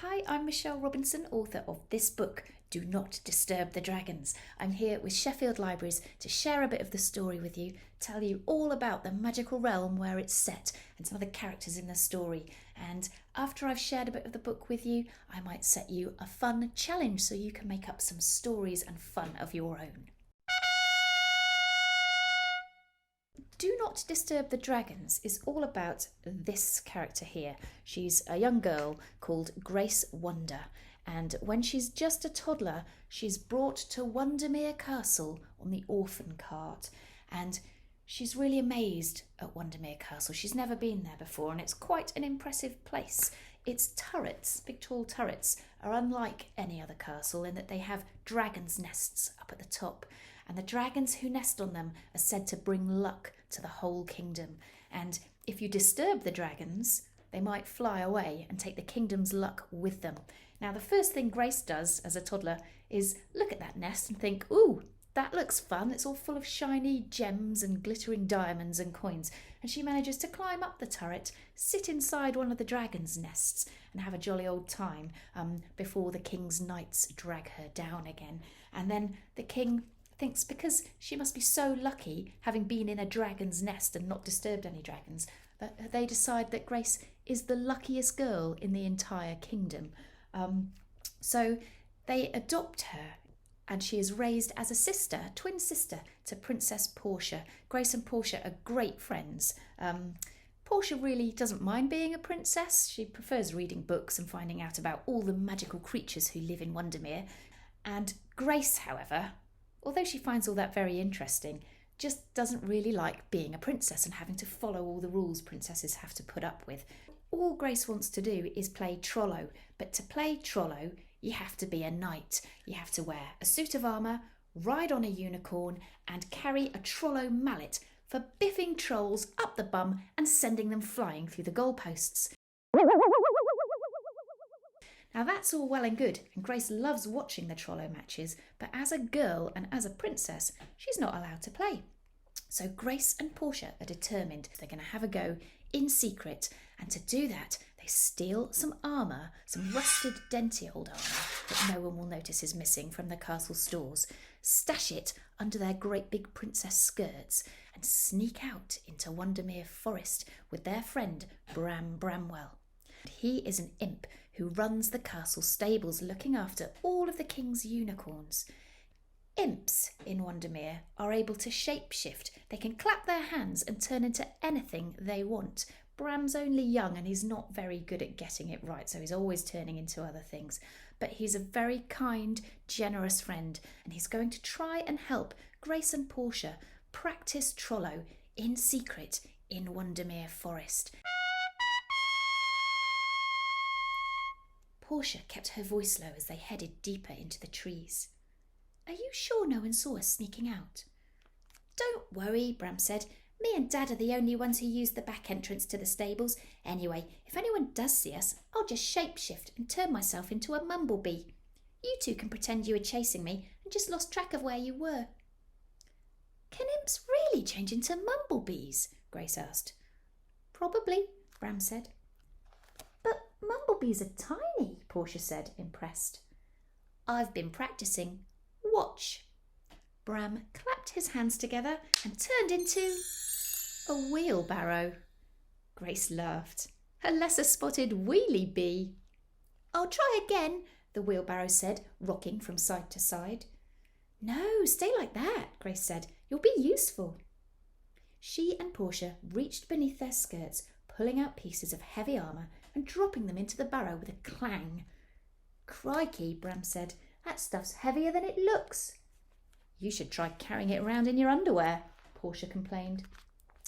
Hi, I'm Michelle Robinson, author of this book, Do Not Disturb the Dragons. I'm here with Sheffield Libraries to share a bit of the story with you, tell you all about the magical realm where it's set and some of the characters in the story. And after I've shared a bit of the book with you, I might set you a fun challenge so you can make up some stories and fun of your own. Do Not Disturb the Dragons is all about this character here. She's a young girl called Grace Wonder, and when she's just a toddler, she's brought to Wondermere Castle on the orphan cart, and she's really amazed at Wondermere Castle. She's never been there before, and it's quite an impressive place. Its turrets, big tall turrets, are unlike any other castle in that they have dragons' nests up at the top, and the dragons who nest on them are said to bring luck to the whole kingdom. And if you disturb the dragons, they might fly away and take the kingdom's luck with them. Now, the first thing Grace does as a toddler is look at that nest and think, ooh, that looks fun. It's all full of shiny gems and glittering diamonds and coins. And she manages to climb up the turret, sit inside one of the dragon's nests and have a jolly old time before the king's knights drag her down again. And then the king thinks because she must be so lucky having been in a dragon's nest and not disturbed any dragons, that they decide that Grace is the luckiest girl in the entire kingdom. So they adopt her, and she is raised as a sister, a twin sister to Princess Portia. Grace and Portia are great friends. Portia really doesn't mind being a princess. She prefers reading books and finding out about all the magical creatures who live in Wondermere. And Grace, however, although she finds all that very interesting, just doesn't really like being a princess and having to follow all the rules princesses have to put up with. All Grace wants to do is play Trollo, but to play Trollo, you have to be a knight. You have to wear a suit of armour, ride on a unicorn, and carry a Trollo mallet for biffing trolls up the bum and sending them flying through the goalposts. Now that's all well and good, and Grace loves watching the Trollo matches, but as a girl and as a princess, she's not allowed to play. So Grace and Portia are determined they're going to have a go in secret, and to do that, they steal some armour, some rusted, denty old armour that no one will notice is missing from the castle stores, stash it under their great big princess skirts, and sneak out into Wondermere Forest with their friend Bramwell. He is an imp who runs the castle stables looking after all of the king's unicorns. Imps in Wondermere are able to shapeshift. They can clap their hands and turn into anything they want. Bram's only young and he's not very good at getting it right, so he's always turning into other things. But he's a very kind, generous friend, and he's going to try and help Grace and Portia practice Trollo in secret in Wondermere Forest. Portia kept her voice low as they headed deeper into the trees. Are you sure no one saw us sneaking out? Don't worry, Bram said. Me and Dad are the only ones who use the back entrance to the stables. Anyway, if anyone does see us, I'll just shapeshift and turn myself into a mumblebee. You two can pretend you were chasing me and just lost track of where you were. Can imps really change into mumblebees? Grace asked. Probably, Bram said. But mumblebees are tiny, Portia said, impressed. I've been practicing. Watch. Bram clapped his hands together and turned into a wheelbarrow. Grace laughed. A lesser spotted wheelie bee. I'll try again, the wheelbarrow said, rocking from side to side. No, stay like that, Grace said. You'll be useful. She and Portia reached beneath their skirts, pulling out pieces of heavy armour and dropping them into the barrow with a clang. Crikey, Bram said. That stuff's heavier than it looks. You should try carrying it around in your underwear, Portia complained.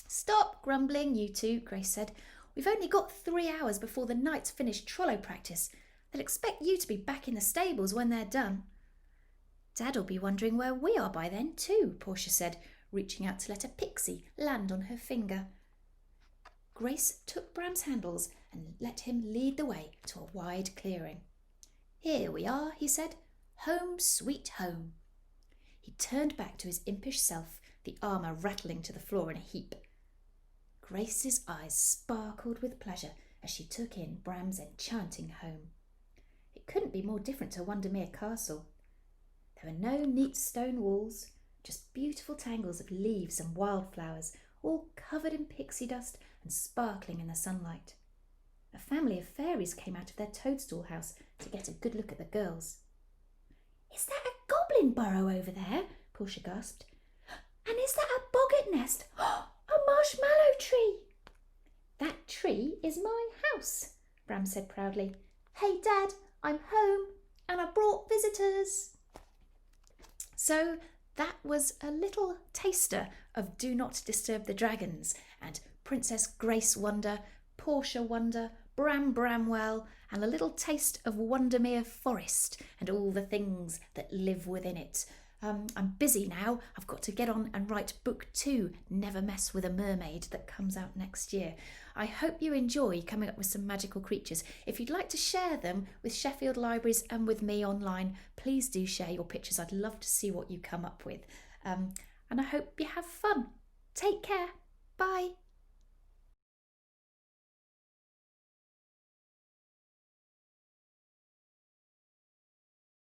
Stop grumbling, you two, Grace said. We've only got 3 hours before the knights finish Trollo practice. They'll expect you to be back in the stables when they're done. Dad'll be wondering where we are by then too, Portia said, reaching out to let a pixie land on her finger. Grace took Bram's handles and let him lead the way to a wide clearing. Here we are, he said. Home sweet home. He turned back to his impish self, the armour rattling to the floor in a heap. Grace's eyes sparkled with pleasure as she took in Bram's enchanting home. It couldn't be more different to Wondermere Castle. There were no neat stone walls, just beautiful tangles of leaves and wildflowers, all covered in pixie dust and sparkling in the sunlight. A family of fairies came out of their toadstool house to get a good look at the girls. "Is that a goblin burrow over there?" Portia gasped. "And is that a boggart nest? A marshmallow tree!" "That tree is my house," Bram said proudly. "Hey, Dad, I'm home and I brought visitors." So that was a little taster of Do Not Disturb the Dragons and Princess Grace Wonder, Portia Wonder, Bram Bramwell, and a little taste of Wondermere Forest and all the things that live within it. I'm busy now. I've got to get on and write book 2, Never Mess with a Mermaid, that comes out next year. I hope you enjoy coming up with some magical creatures. If you'd like to share them with Sheffield Libraries and with me online, please do share your pictures. I'd love to see what you come up with. And I hope you have fun. Take care. Bye.